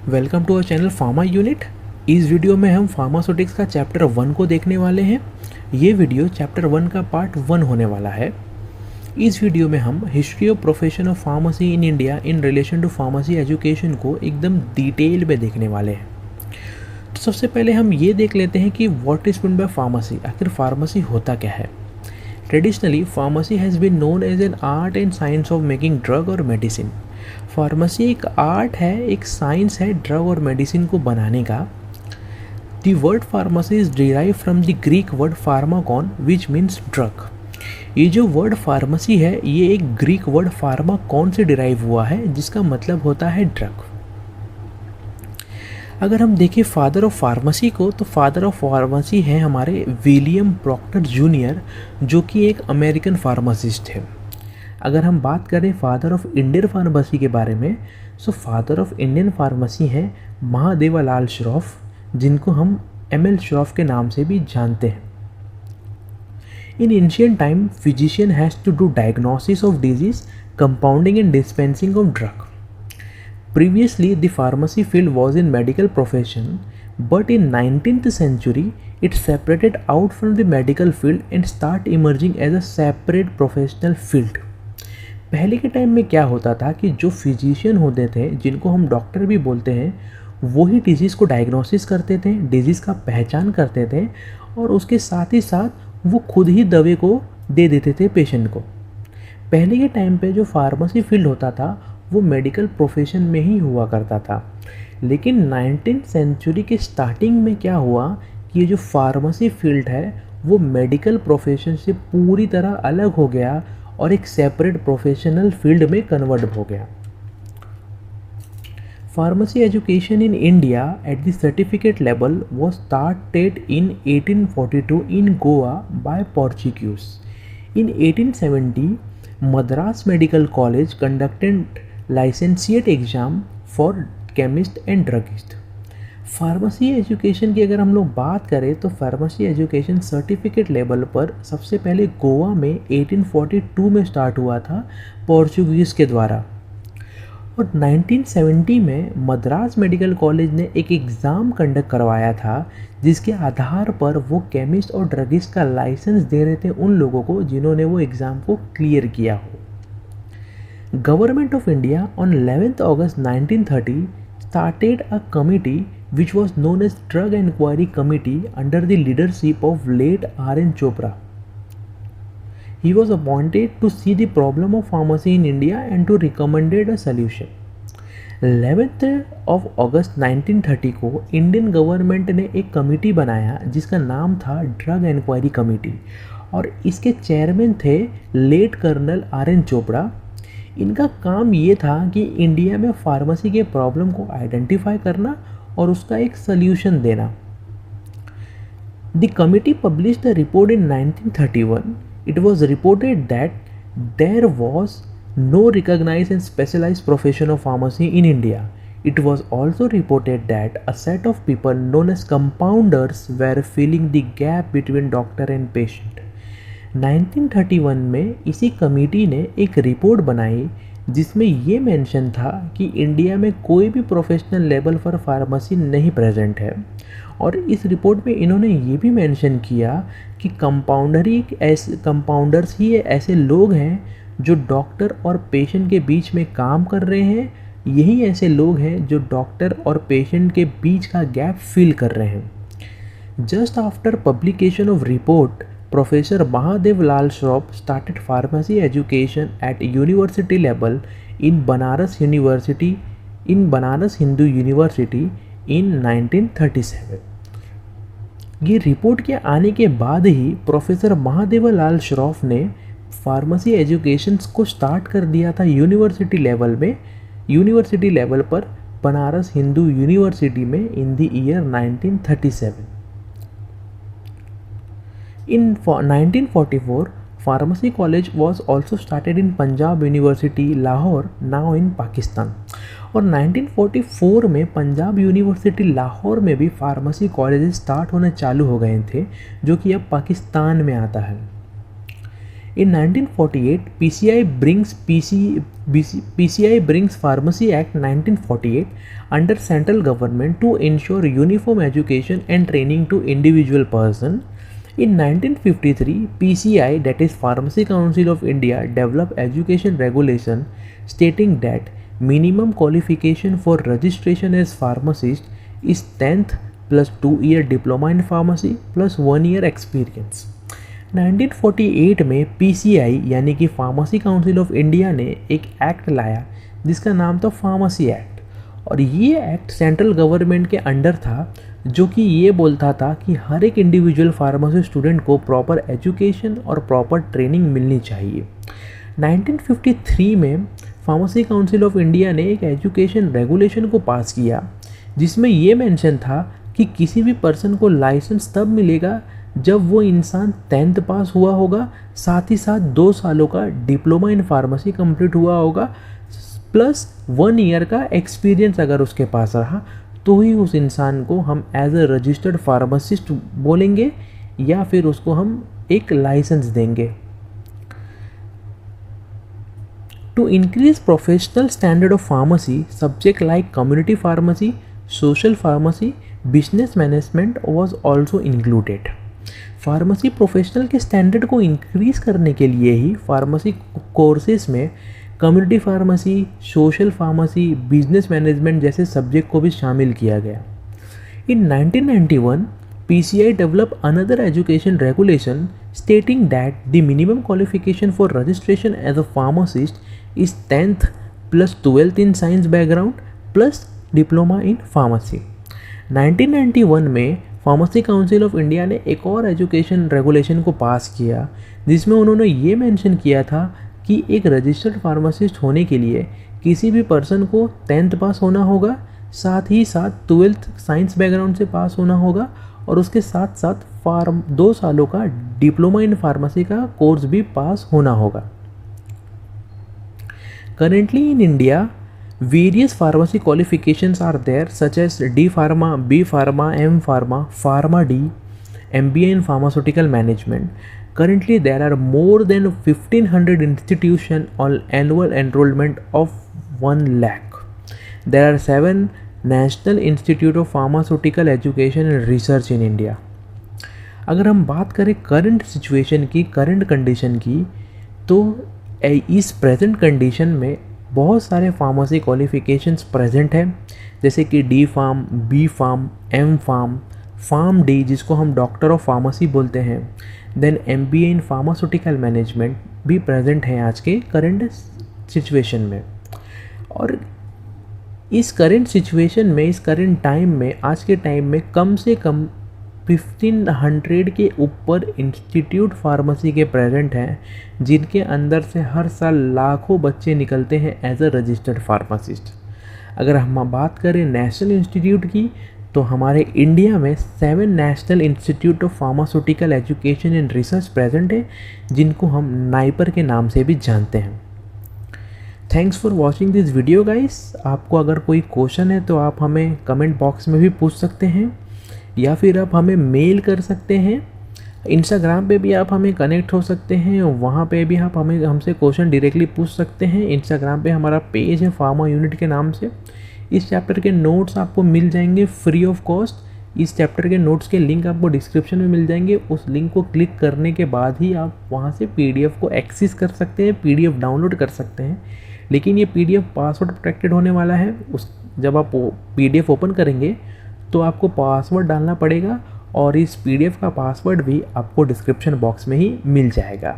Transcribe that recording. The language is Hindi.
Welcome to our channel pharma unit. इस वीडियो में हम फार्मास्यूटिक्स का चैप्टर 1 को देखने वाले हैं। ये वीडियो चैप्टर 1 का पार्ट 1 होने वाला है। इस वीडियो में हम history of profession of pharmacy in India in relation to pharmacy education को एकदम डिटेल में देखने वाले हैं। तो सबसे पहले हम ये देख लेते हैं कि what is mean by pharmacy, आखिर फार्मेसी होता क्या है। Traditionally pharmacy has been known as an art and science of making drug और मेडिसिन। फार्मेसी एक आर्ट है, एक साइंस है ड्रग और मेडिसिन को बनाने का। The word pharmacy is derive from the Greek word Pharmacon which means drug. ये जो वर्ड फार्मेसी है ये एक ग्रीक वर्ड फार्माकॉन से डिराइव हुआ है जिसका मतलब होता है ड्रग। अगर हम देखें फादर ऑफ फार्मेसी को, तो फादर ऑफ फार्मेसी हैं हमारे विलियम प्रॉक्टर जूनियर, जो कि एक अमेरिकन फार्मासिस्ट है। अगर हम बात करें फादर ऑफ इंडियन फार्मेसी के बारे में, so father of Indian pharmacy हैं महादेवालाल श्रॉफ, जिनको हम एमएल श्रॉफ के नाम से भी जानते हैं। In ancient time physician has to do diagnosis of disease, compounding and dispensing of drug. Previously, the pharmacy field was in medical profession, but in 19th century, it separated out from the medical field and start emerging as a separate professional field. पहले के टाइम में क्या होता था कि जो फिजिशियन होते थे, जिनको हम डॉक्टर भी बोलते हैं, वही डिजीज़ को डायग्नोसिस करते थे, डिजीज़ का पहचान करते थे और उसके साथ ही साथ वो खुद ही दवे को दे देते थे पेशेंट को। पहले के टाइम पे जो फार्मेसी फील्ड होता था वो मेडिकल प्रोफेशन में ही हुआ करता था, लेकिन 19th सेंचुरी के स्टार्टिंग में क्या हुआ कि ये जो फार्मेसी फील्ड है वो मेडिकल प्रोफेशन से पूरी तरह अलग हो गया और एक सेपरेट प्रोफेशनल फील्ड में कन्वर्ट हो गया। Pharmacy education in India at the certificate level was started in 1842 in Goa by Portuguese. In 1870, Madras Medical College conducted licentiate exam for chemist and druggist. Pharmacy education की अगर हम लोग बात करें तो फार्मेसी एजुकेशन सर्टिफिकेट लेवल पर सबसे पहले गोवा में 1842 में स्टार्ट हुआ था पोर्चुगीज़ के द्वारा, और 1970 में मद्रास मेडिकल कॉलेज ने एक एग्ज़ाम कंडक्ट करवाया था जिसके आधार पर वो केमिस्ट और ड्रगिस्ट का लाइसेंस दे रहे थे उन लोगों को जिन्होंने वो एग्ज़ाम को क्लियर किया हो। Government of India on 11th August 1930 started a committee which was known as Drug Enquiry Committee under the leadership of late R.N. Chopra. He was appointed to see the problem of pharmacy in India and to recommend a solution. 11th of August 1930 को इंडियन गवर्नमेंट ने एक कमिटी बनाया जिसका नाम था ड्रग एनक्वायरी कमेटी, और इसके चेयरमैन थे लेट कर्नल R.N. चोपड़ा। इनका काम ये था कि इंडिया में फार्मेसी के प्रॉब्लम को आइडेंटिफाई करना और उसका एक सल्यूशन देना। The committee published the report in 1931. It was reported that there was no recognised and specialised profession of pharmacy in India. It was also reported that a set of people known as compounders were filling the gap between doctor and patient. 1931 में इसी कमेटी ने एक रिपोर्ट बनाई जिसमें ये मेंशन था कि इंडिया में कोई भी प्रोफेशनल लेवल पर फार्मेसी नहीं प्रेजेंट है, और इस रिपोर्ट में इन्होंने ये भी मेंशन किया कि कंपाउंडर्स ही ऐसे लोग हैं जो डॉक्टर और पेशेंट के बीच में काम कर रहे हैं, यही ऐसे लोग हैं जो डॉक्टर और पेशेंट के बीच का गैप फिल कर रहे हैं। Just after publication of report, Professor Mahadevalal Shroff started pharmacy education at university level in Banaras Hindu University in 1937. ये रिपोर्ट के आने के बाद ही प्रोफेसर महादेवलाल श्रॉफ ने फार्मेसी एजुकेशन को स्टार्ट कर दिया था यूनिवर्सिटी लेवल पर बनारस हिंदू यूनिवर्सिटी में in the year 1937. In 1944, pharmacy college was also started in Punjab University, Lahore, now in Pakistan. और 1944 में पंजाब यूनिवर्सिटी लाहौर में भी फार्मेसी कॉलेज स्टार्ट होने चालू हो गए थे, जो कि अब पाकिस्तान में आता है। In 1948, PCI brings Pharmacy Act 1948 under central government to ensure uniform education and training to individual person. In 1953, PCI, that is Pharmacy Council of India, developed education regulation stating that minimum qualification for registration as pharmacist is 10th plus 2-year diploma in pharmacy plus 1 year experience. 1948 में PCI यानी कि फार्मेसी काउंसिल ऑफ इंडिया ने एक एक्ट लाया जिसका नाम था फार्मेसी एक्ट, और ये एक्ट सेंट्रल गवर्नमेंट के अंडर था, जो कि ये बोलता था कि हर एक इंडिविजुअल फार्मेसी स्टूडेंट को प्रॉपर एजुकेशन और प्रॉपर ट्रेनिंग मिलनी चाहिए। 1953 में फार्मेसी काउंसिल ऑफ इंडिया ने एक एजुकेशन रेगुलेशन को पास किया जिसमें ये मेंशन था कि किसी भी पर्सन को लाइसेंस तब मिलेगा जब वो इंसान 10th पास हुआ होगा, साथ ही साथ 2 सालों का डिप्लोमा इन फार्मेसी कंप्लीट हुआ होगा प्लस 1 ईयर का एक्सपीरियंस अगर उसके पास रहा, तो ही उस इंसान को हम एज अ रजिस्टर्ड फार्मासिस्ट बोलेंगे या फिर उसको हम एक लाइसेंस देंगे। To increase professional standard of pharmacy, subject like community pharmacy, social pharmacy, business management was also included. Pharmacy professional के स्टैंडर्ड को इंक्रीज करने के लिए ही फार्मेसी कोर्सेज में community pharmacy, social pharmacy, business management जैसे सब्जेक्ट को भी शामिल किया गया। इन 1991 PCI developed another education regulation stating that the minimum qualification for registration as a pharmacist is 10th plus 12th in science background plus diploma in pharmacy। 1991 में फार्मेसी काउंसिल ऑफ इंडिया ने एक और एजुकेशन रेगुलेशन को पास किया जिसमें उन्होंने ये मेंशन किया था कि एक रजिस्टर्ड फार्मासिस्ट होने के लिए किसी भी पर्सन को 10th पास होना होगा, साथ ही साथ 12th साइंस बैकग्राउंड से पास होना होगा और उसके साथ साथ 2 सालों का डिप्लोमा इन फार्मेसी का कोर्स भी पास होना होगा। Currently in India various pharmacy qualifications are there such as D Pharma, B Pharma, M Pharma, Pharma D, MBA in Pharmaceutical Management. Currently there are more than 1500 institutions on annual enrollment of 1 lakh. There are 7 National Institute of Pharmaceutical Education and Research in India. अगर हम बात करें करंट सिचुएशन की, करंट कंडीशन की, तो इस प्रेजेंट कंडीशन में बहुत सारे फार्मेसी क्वालिफिकेशंस प्रेजेंट हैं जैसे कि D pharm, B pharm, M pharm, pharm D जिसको हम डॉक्टर ऑफ फार्मेसी बोलते हैं, then MBA in pharmaceutical management भी प्रेजेंट हैं आज के करंट सिचुएशन में। और इस करंट सिचुएशन में, इस करंट टाइम में, आज के टाइम में कम से कम 1500 के ऊपर इंस्टीट्यूट फार्मेसी के प्रेजेंट हैं जिनके अंदर से हर साल लाखों बच्चे निकलते हैं एज अ रजिस्टर्ड फार्मासिस्ट। अगर हम बात करें नेशनल इंस्टीट्यूट की, तो हमारे इंडिया में 7 national institute of pharmaceutical education and research present है जिनको हम नाइपर के नाम से भी जानते हैं। Thanks for watching this video guys. आपको अगर कोई क्वेश्चन है तो आप हमें कमेंट बॉक्स में भी पूछ सकते हैं या फिर आप हमें मेल कर सकते हैं। इंस्टाग्राम पे भी आप हमें कनेक्ट हो सकते हैं, वहाँ पे भी आप हमसे क्वेश्चन डायरेक्टली पूछ सकते हैं। इंस्टाग्राम पे हमारा पेज है फार्मा यूनिट के नाम से। इस चैप्टर के नोट्स आपको मिल जाएंगे फ्री ऑफ कॉस्ट। इस चैप्टर के नोट्स के लिंक आपको डिस्क्रिप्शन में मिल जाएंगे। उस लिंक को क्लिक करने के बाद ही आप वहाँ से PDF को एक्सेस कर सकते हैं, PDF डाउनलोड कर सकते हैं। लेकिन ये PDF पासवर्ड प्रोटेक्टेड होने वाला है। जब आप PDF ओपन करेंगे तो आपको पासवर्ड डालना पड़ेगा और इस PDF का पासवर्ड भी आपको डिस्क्रिप्शन बॉक्स में ही मिल जाएगा।